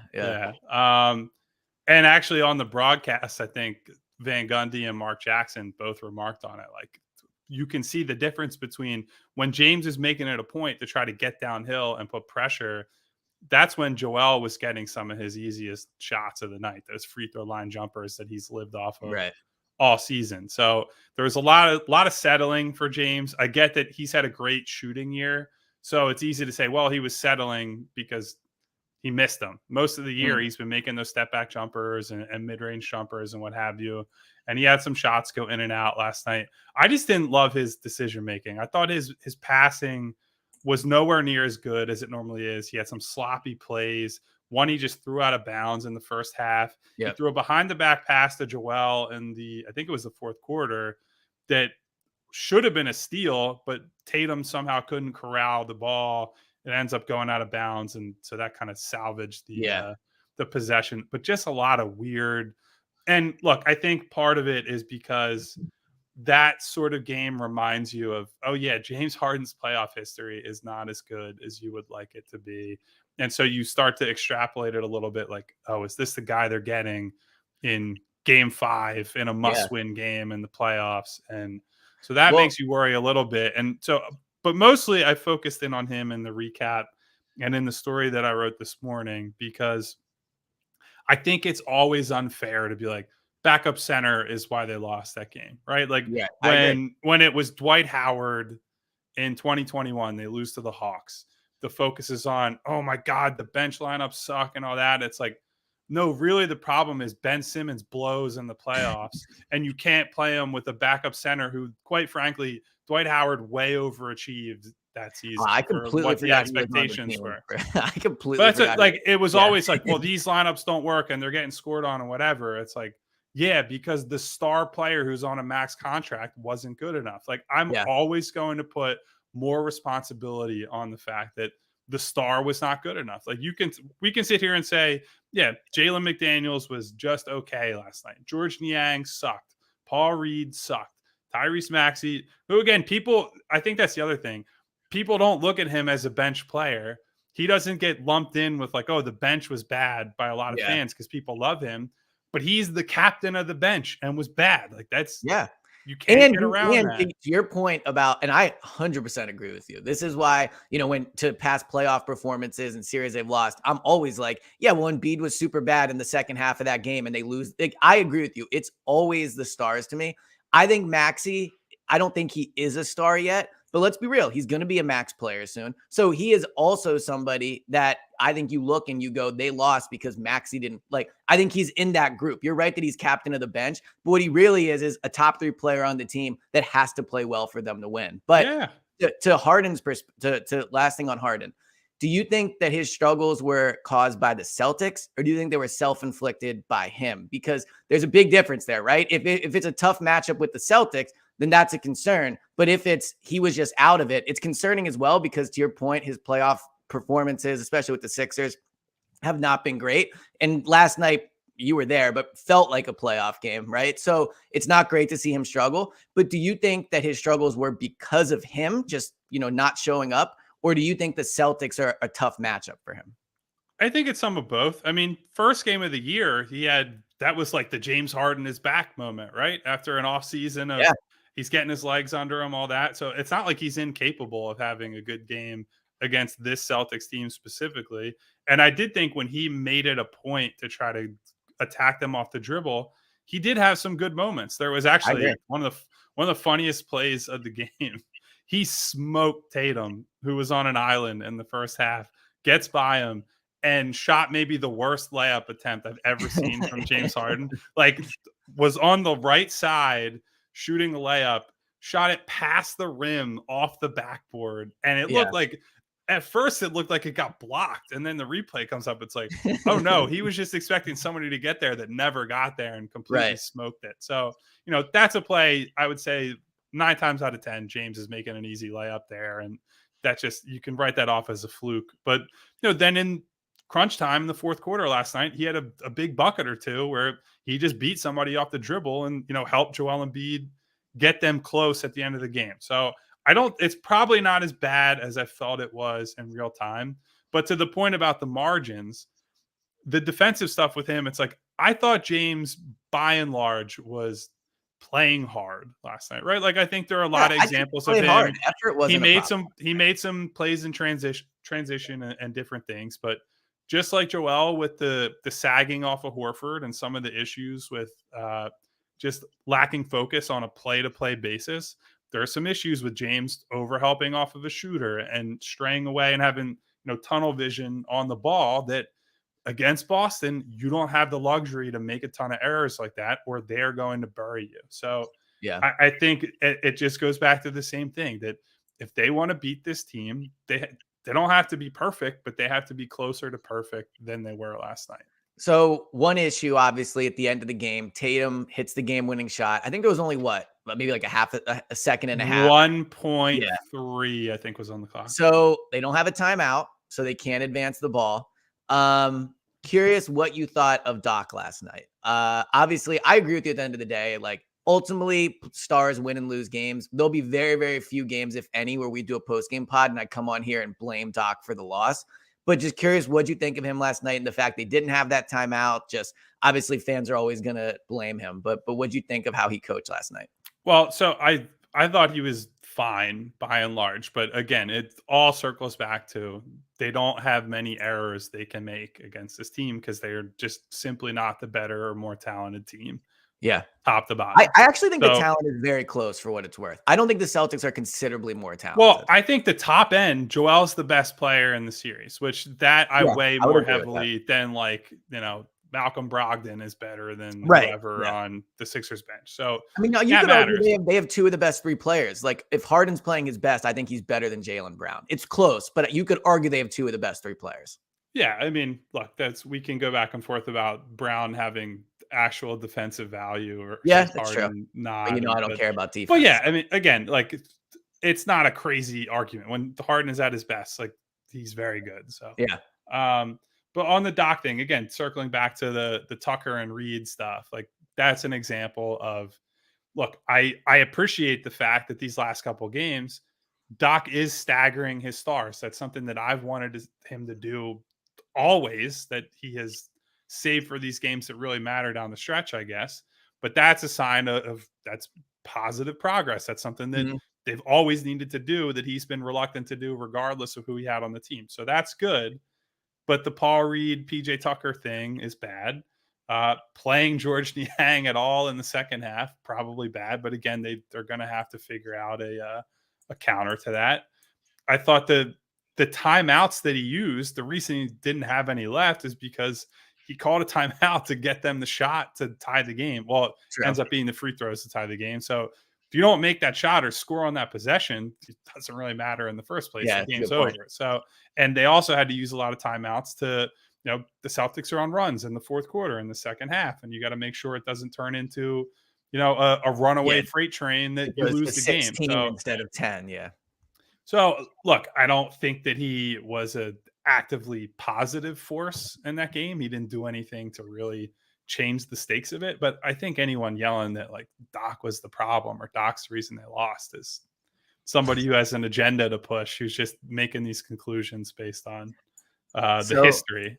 And actually on the broadcast, I think Van Gundy and Mark Jackson both remarked on it. Like, you can see the difference between when James is making it a point to try to get downhill and put pressure. That's when Joel was getting some of his easiest shots of the night, those free throw line jumpers that he's lived off of all season. So there was a lot of settling for James. I get that he's had a great shooting year, so it's easy to say, well, he was settling because he missed them. Most of the year, he's been making those step back jumpers and mid-range jumpers and what have you. And he had some shots go in and out last night. I just didn't love his decision-making. I thought his passing was nowhere near as good as it normally is. He had some sloppy plays. One, he just threw out of bounds in the first half. He threw a behind the back pass to Joel in I think it was the fourth quarter, that should have been a steal, but Tatum somehow couldn't corral the ball it ends up going out of bounds, and so that kind of salvaged the possession. But just a lot of weird. And look, I think part of it is because that sort of game reminds you of, oh yeah, James Harden's playoff history is not as good as you would like it to be. And so you start to extrapolate it a little bit like, oh, is this the guy they're getting in game 5 in a must-win game in the playoffs? And so that makes you worry a little bit. And so, but mostly I focused in on him in the recap and in the story that I wrote this morning, because I think it's always unfair to be like, backup center is why they lost that game, right? Like when it was Dwight Howard in 2021, they lose to the Hawks. The focus is on, oh my God, the bench lineups suck and all that. It's like, no, really the problem is Ben Simmons blows in the playoffs and you can't play him with a backup center who, quite frankly, Dwight Howard way overachieved that season. I completely forgot the expectations were. I completely forgot. Like, it was always like, well, these lineups don't work and they're getting scored on and whatever. It's like, yeah, because the star player who's on a max contract wasn't good enough. Like, I'm always going to put more responsibility on the fact that the star was not good enough. Like, we can sit here and say, yeah, Jalen McDaniels was just okay last night. George Niang sucked. Paul Reed sucked. Tyrese Maxey, who again, I think that's the other thing. People don't look at him as a bench player. He doesn't get lumped in with like, oh, the bench was bad by a lot of fans because people love him. But he's the captain of the bench and was bad. Like, that's you can't get around that. To your point about, and I 100% agree with you. This is why, when to past playoff performances and series they've lost, I'm always like, yeah, well, Embiid was super bad in the second half of that game and they lose. Like, I agree with you. It's always the stars to me. I think Maxey, I don't think he is a star yet. But let's be real. He's going to be a max player soon. So he is also somebody that I think you look and you go, they lost because Maxey didn't like. I think he's in that group. You're right that he's captain of the bench. But what he really is a top 3 player on the team that has to play well for them to win. But to Harden's to last thing on Harden, do you think that his struggles were caused by the Celtics, or do you think they were self-inflicted by him? Because there's a big difference there, right? If it's a tough matchup with the Celtics, then that's a concern. But if he was just out of it, it's concerning as well, because to your point, his playoff performances, especially with the Sixers, have not been great. And last night, you were there, but felt like a playoff game, right? So it's not great to see him struggle. But do you think that his struggles were because of him just, not showing up? Or do you think the Celtics are a tough matchup for him? I think it's some of both. I mean, first game of the year, that was like the James Harden is back moment, right? After an off season of he's getting his legs under him, all that. So it's not like he's incapable of having a good game against this Celtics team specifically. And I did think when he made it a point to try to attack them off the dribble, he did have some good moments. There was actually one of the funniest plays of the game. He smoked Tatum, who was on an island in the first half, gets by him, and shot maybe the worst layup attempt I've ever seen from James Harden. Like, was on the right side, shooting a layup, shot it past the rim off the backboard. And it looked like, at first it looked like it got blocked. And then the replay comes up. It's like, oh no, he was just expecting somebody to get there that never got there and completely smoked it. So, that's a play I would say 9 times out of 10, James is making an easy layup there. And that just, you can write that off as a fluke. But, then in crunch time in the fourth quarter last night, he had a big bucket or two where he just beat somebody off the dribble and, helped Joel Embiid get them close at the end of the game. So it's probably not as bad as I felt it was in real time. But to the point about the margins, the defensive stuff with him, it's like, I thought James by and large was playing hard last night, right? Like, I think there are a lot of examples of him. After it he made some plays in transition and different things, but just like Joel with the sagging off of Horford and some of the issues with just lacking focus on a play-to-play basis, there are some issues with James overhelping off of a shooter and straying away and having tunnel vision on the ball that against Boston, you don't have the luxury to make a ton of errors like that or they're going to bury you. So I think it just goes back to the same thing, that if they want to beat this team, they don't have to be perfect, but they have to be closer to perfect than they were last night. So one issue, obviously, at the end of the game, Tatum hits the game-winning shot. I think there was only maybe like a second and a half. 1.3, yeah. I think was on the clock. So they don't have a timeout, so they can't advance the ball. Curious what you thought of Doc last night. Obviously, I agree with you at the end of the day. Like, ultimately, stars win and lose games. There'll be very, very few games, if any, where we do a post-game pod and I come on here and blame Doc for the loss. But just curious, what'd you think of him last night and the fact they didn't have that timeout? Just obviously, fans are always going to blame him. But what'd you think of how he coached last night? Well, so I thought he was fine by and large, but again, it all circles back to they don't have many errors they can make against this team because they're just simply not the better or more talented team. Yeah. Top to bottom. I actually think the talent is very close for what it's worth. I don't think the Celtics are considerably more talented. Well, I think the top end, Joel's the best player in the series, which I weigh more heavily than Malcolm Brogdon is better than whoever on the Sixers bench. So I mean, you could argue they have two of the best three players. Like, if Harden's playing his best, I think he's better than Jaylen Brown. It's close, but you could argue they have two of the best three players. Yeah, I mean, look, we can go back and forth about Brown having actual defensive value or that's Harden true. not. But, I don't care about defense. But yeah, I mean, again, like, it's not a crazy argument when Harden is at his best. Like, he's very good. So yeah. But on the Doc thing, again, circling back to the Tucker and Reed stuff, like, that's an example of, look, I appreciate the fact that these last couple of games, Doc is staggering his stars. That's something that I've wanted him to do always, that he has saved for these games that really matter down the stretch, I guess. But that's a sign of that's positive progress. That's something that they've always needed to do, that he's been reluctant to do regardless of who he had on the team. So that's good. But the Paul Reed, PJ Tucker thing is bad. Playing George Niang at all in the second half, probably bad. But again, they're going to have to figure out a counter to that. I thought the timeouts that he used, the reason he didn't have any left is because he called a timeout to get them the shot to tie the game. Well, it ends up being the free throws to tie the game. So if you don't make that shot or score on that possession, it doesn't really matter in the first place. The game's over. So, and they also had to use a lot of timeouts to, the Celtics are on runs in the fourth quarter, in the second half, and you got to make sure it doesn't turn into, a runaway freight train that you lose the game. So, instead of 10. Yeah. So look, I don't think that he was a actively positive force in that game. He didn't do anything to really change the stakes of it. But I think anyone yelling that like Doc was the problem or Doc's the reason they lost is somebody who has an agenda to push, who's just making these conclusions based on the history.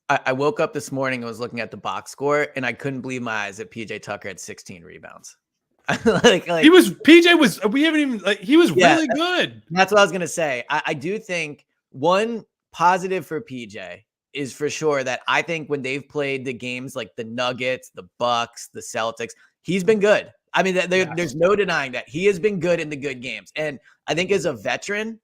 I woke up this morning and was looking at the box score, and I couldn't believe my eyes that PJ Tucker had 16 rebounds. He was really good. That's what I was going to say. I do think one positive for PJ is for sure that I think when they've played the games like the Nuggets, the Bucks, the Celtics, he's been good. I mean, there's no denying that he has been good in the good games. And I think as a veteran,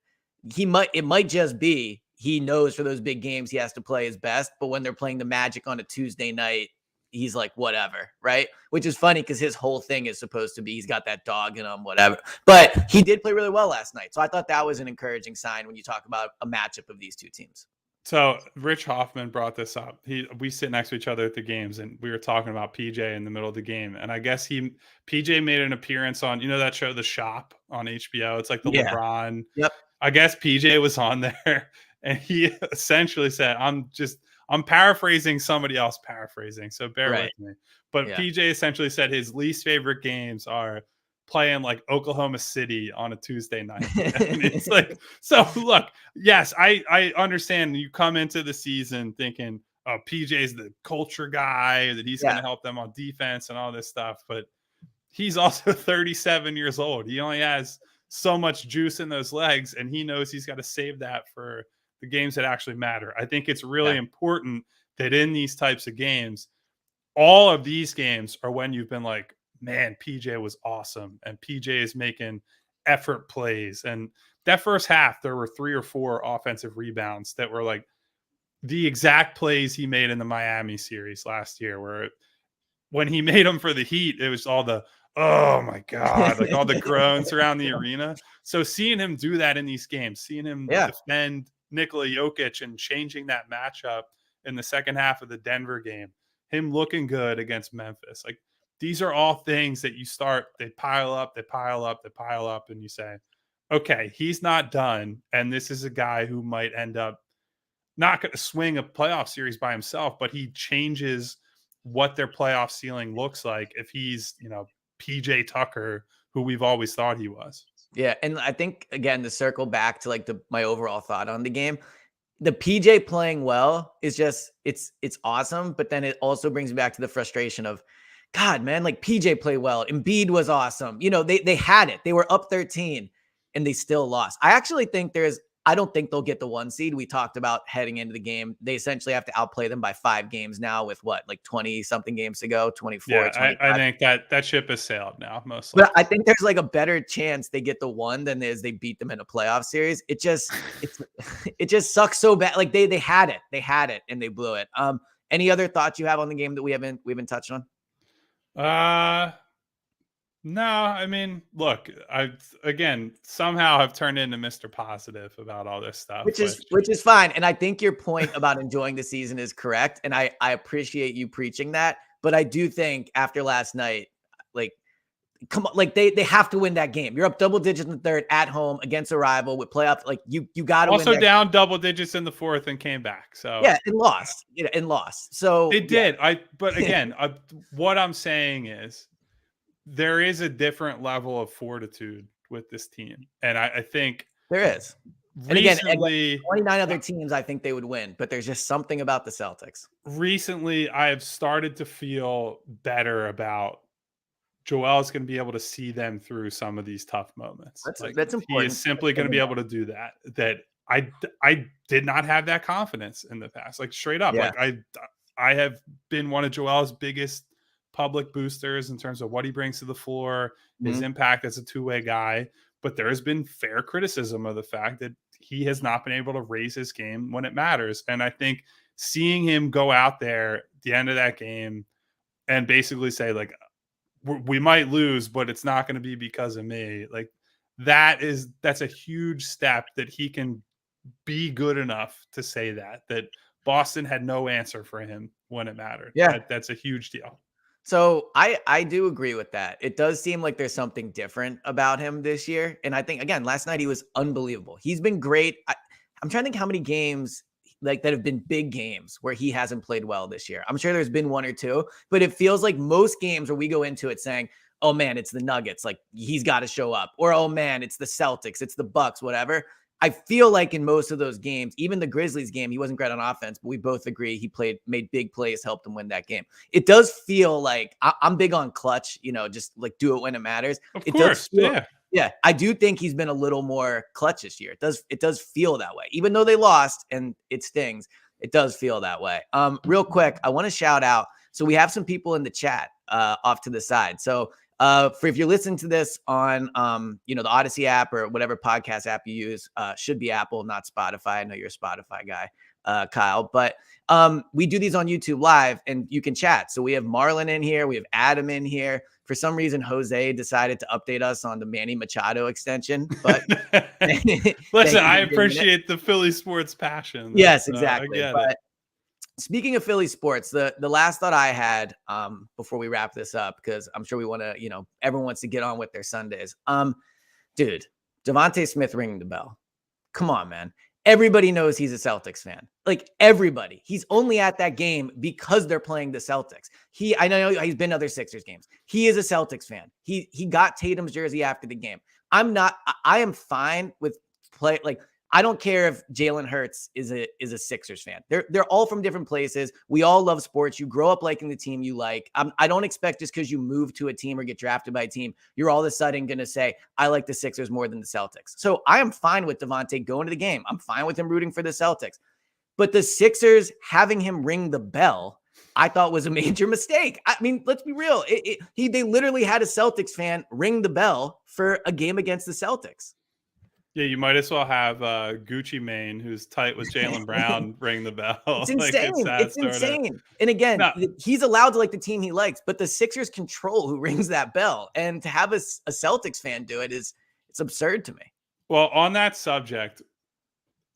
it might just be he knows for those big games he has to play his best. But when they're playing the Magic on a Tuesday night, he's like, whatever, right? Which is funny because his whole thing is supposed to be he's got that dog in him, whatever. But he did play really well last night. So I thought that was an encouraging sign when you talk about a matchup of these two teams. So Rich Hoffman brought this up. We sit next to each other at the games, and we were talking about PJ in the middle of the game. And I guess PJ made an appearance on, that show, The Shop on HBO. It's like the LeBron. Yep. I guess PJ was on there, and he essentially said, I'm paraphrasing somebody else paraphrasing, so bear with me. But PJ essentially said his least favorite games are playing like Oklahoma City on a Tuesday night. And it's like, so look, yes, I understand you come into the season thinking, oh, PJ's the culture guy, that he's going to help them on defense and all this stuff. But he's also 37 years old. He only has so much juice in those legs, and he knows he's got to save that for the games that actually matter. I think it's really important that in these types of games, all of these games are when you've been like, man, PJ was awesome, and PJ is making effort plays. And that first half, there were 3 or 4 offensive rebounds that were like the exact plays he made in the Miami series last year, where when he made them for the Heat, it was all the, oh my God, like all the groans around the arena. So seeing him do that in these games, seeing him defend Nikola Jokic and changing that matchup in the second half of the Denver game, him looking good against Memphis, like these are all things that they pile up, and you say, okay, he's not done. And this is a guy who might end up not going to swing a playoff series by himself, but he changes what their playoff ceiling looks like if he's, PJ Tucker, who we've always thought he was. Yeah. And I think, again, to circle back to like my overall thought on the game, the PJ playing well is just, it's awesome. But then it also brings me back to the frustration of, God, man, like PJ played well. Embiid was awesome. They had it. They were up 13 and they still lost. I actually think I don't think they'll get the 1 seed. We talked about heading into the game. They essentially have to outplay them by 5 games now with like 20 something games to go, 24. Yeah, I think that ship has sailed now, mostly. But I think there's like a better chance they get the 1 than there is they beat them in a playoff series. It just sucks so bad. Like they had it and they blew it. Any other thoughts you have on the game that we haven't touched on? No, I mean, look, I somehow have turned into Mr. Positive about all this stuff, which is fine. And I think your point about enjoying the season is correct. And I appreciate you preaching that. But I do think after last night, like, come on, like they have to win that game. You're up double digits in the third at home against a rival with playoff. Like you got to also win down double digits in the fourth and came back. So yeah, and lost. And lost. So it did. But again, what I'm saying is there is a different level of fortitude with this team, and I think there is. Recently, and again, 29 other teams, I think they would win, but there's just something about the Celtics. Recently, I have started to feel better about Joel's going to be able to see them through some of these tough moments. That's important. He is simply going to be able to do that. That I did not have that confidence in the past. Like straight up, yeah. like I have been one of Joel's biggest public boosters in terms of what he brings to the floor, his impact as a two-way guy. But there has been fair criticism of the fact that he has not been able to raise his game when it matters. And I think seeing him go out there at the end of that game and basically say, like, we might lose, but it's not going to be because of me. Like that's a huge step that he can be good enough to say that Boston had no answer for him when it mattered. Yeah. That's a huge deal. So I do agree with that. It does seem like there's something different about him this year. And I think, again, last night he was unbelievable. He's been great. I'm trying to think how many games like that have been big games where he hasn't played well this year. I'm sure there's been 1 or 2, but it feels like most games where we go into it saying, oh man, it's the Nuggets, like he's got to show up, or oh man, it's the Celtics, it's the Bucks, whatever. I feel like in most of those games, even the Grizzlies game, he wasn't great on offense, but we both agree he made big plays, helped them win that game. It does feel like I'm big on clutch, just like do it when it matters. Of course, yeah. I do think he's been a little more clutch this year. It does feel that way, even though they lost and it stings. It does feel that way. Real quick, I want to shout out. So we have some people in the chat off to the side. So if you're listening to this on, the Odyssey app or whatever podcast app you use, should be Apple, not Spotify. I know you're a Spotify guy, Kyle, but we do these on YouTube Live and you can chat. So we have Marlon in here. We have Adam in here. For some reason, Jose decided to update us on the Manny Machado extension, but listen, I appreciate the Philly sports passion. Yes, exactly. But speaking of Philly sports, the last thought I had before we wrap this up, because I'm sure we want to, everyone wants to get on with their Sundays. Dude, Devontae Smith ringing the bell. Come on, man. Everybody knows he's a Celtics fan. Like everybody. He's only at that game because they're playing the Celtics. I know he's been to other Sixers games. He is a Celtics fan. He got Tatum's jersey after the game. I am fine with play. Like, I don't care if Jalen Hurts is a Sixers fan. They're all from different places. We all love sports. You grow up liking the team you like. I don't expect just because you move to a team or get drafted by a team, you're all of a sudden going to say, I like the Sixers more than the Celtics. So I am fine with Devontae going to the game. I'm fine with him rooting for the Celtics. But the Sixers having him ring the bell, I thought was a major mistake. I mean, let's be real. They literally had a Celtics fan ring the bell for a game against the Celtics. Yeah, you might as well have Gucci Mane, who's tight with Jaylen Brown, ring the bell. It's insane. It's insane. And again, he's allowed to like the team he likes, but the Sixers control who rings that bell. And to have a Celtics fan do it it's absurd to me. Well, on that subject,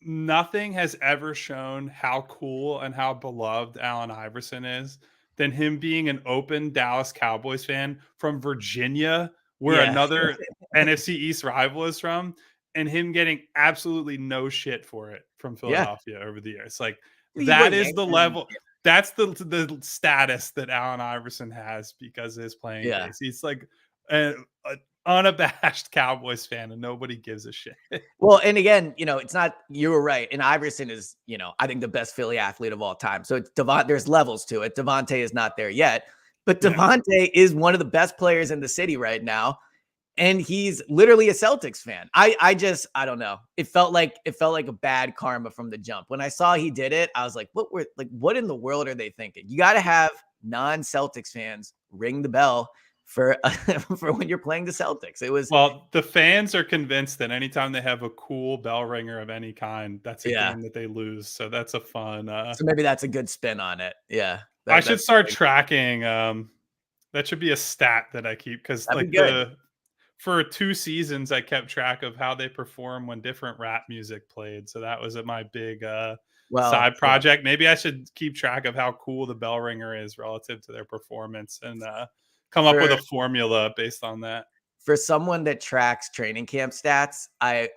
nothing has ever shown how cool and how beloved Allen Iverson is than him being an open Dallas Cowboys fan from Virginia, where another NFC East rival is from, and him getting absolutely no shit for it from Philadelphia over the years. Like, that is the level. That's the status that Allen Iverson has because of his playing days. He's like an unabashed Cowboys fan, and nobody gives a shit. Well, and again, it's not, you were right. And Iverson is, I think the best Philly athlete of all time. So there's levels to it. Devontae is not there yet, but Devontae is one of the best players in the city right now. And he's literally a Celtics fan. I don't know. It felt like a bad karma from the jump. When I saw he did it, I was like, what in the world are they thinking? You got to have non-Celtics fans ring the bell for when you're playing the Celtics. The fans are convinced that anytime they have a cool bell ringer of any kind, that's a game that they lose. So that's a fun. So maybe that's a good spin on it. Yeah. I should start tracking. That should be a stat that I keep, because for 2 seasons, I kept track of how they perform when different rap music played. So that was my big side project. Maybe I should keep track of how cool the bell ringer is relative to their performance, and come up with a formula based on that. For someone that tracks training camp stats, I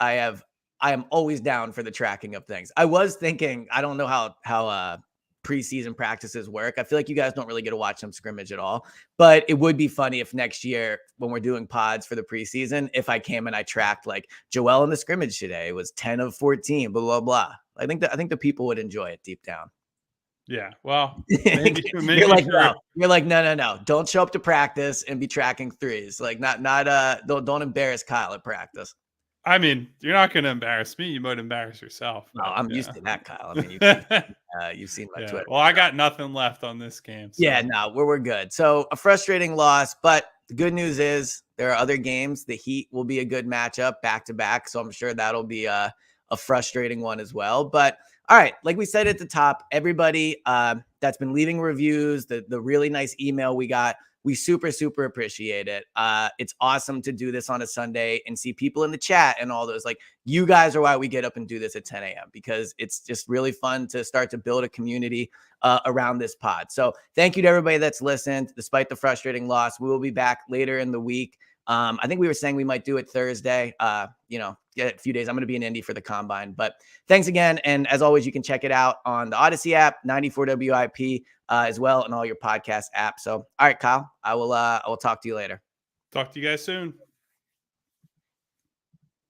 am always down for the tracking of things. I was thinking, I don't know how preseason practices work. I feel like you guys don't really get to watch them scrimmage at all, but it would be funny if next year when we're doing pods for the preseason, if I came and I tracked like Joel in the scrimmage today was 10 of 14, blah, blah, blah. I think the people would enjoy it deep down. Yeah. Well, maybe you're like, no. Don't show up to practice and be tracking threes. Like don't embarrass Kyle at practice. I mean, you're not going to embarrass me. You might embarrass yourself. No, I'm used to that, Kyle. I mean, you've seen my Twitter. Well, I got nothing left on this game. So. Yeah, no, we're good. So a frustrating loss, but the good news is there are other games. The Heat will be a good matchup back to back. So I'm sure that'll be a frustrating one as well. But all right, like we said at the top, everybody that's been leaving reviews, the really nice email we got, we super, super appreciate it. It's awesome to do this on a Sunday and see people in the chat and all those. Like, you guys are why we get up and do this at 10 a.m. because it's just really fun to start to build a community around this pod. So thank you to everybody that's listened. Despite the frustrating loss, we will be back later in the week. I think we were saying we might do it Thursday, get a few days. I'm going to be in Indy for the combine, but thanks again. And as always, you can check it out on the Odyssey app, 94WIP as well, and all your podcast apps. So, all right, Kyle, I will talk to you later. Talk to you guys soon.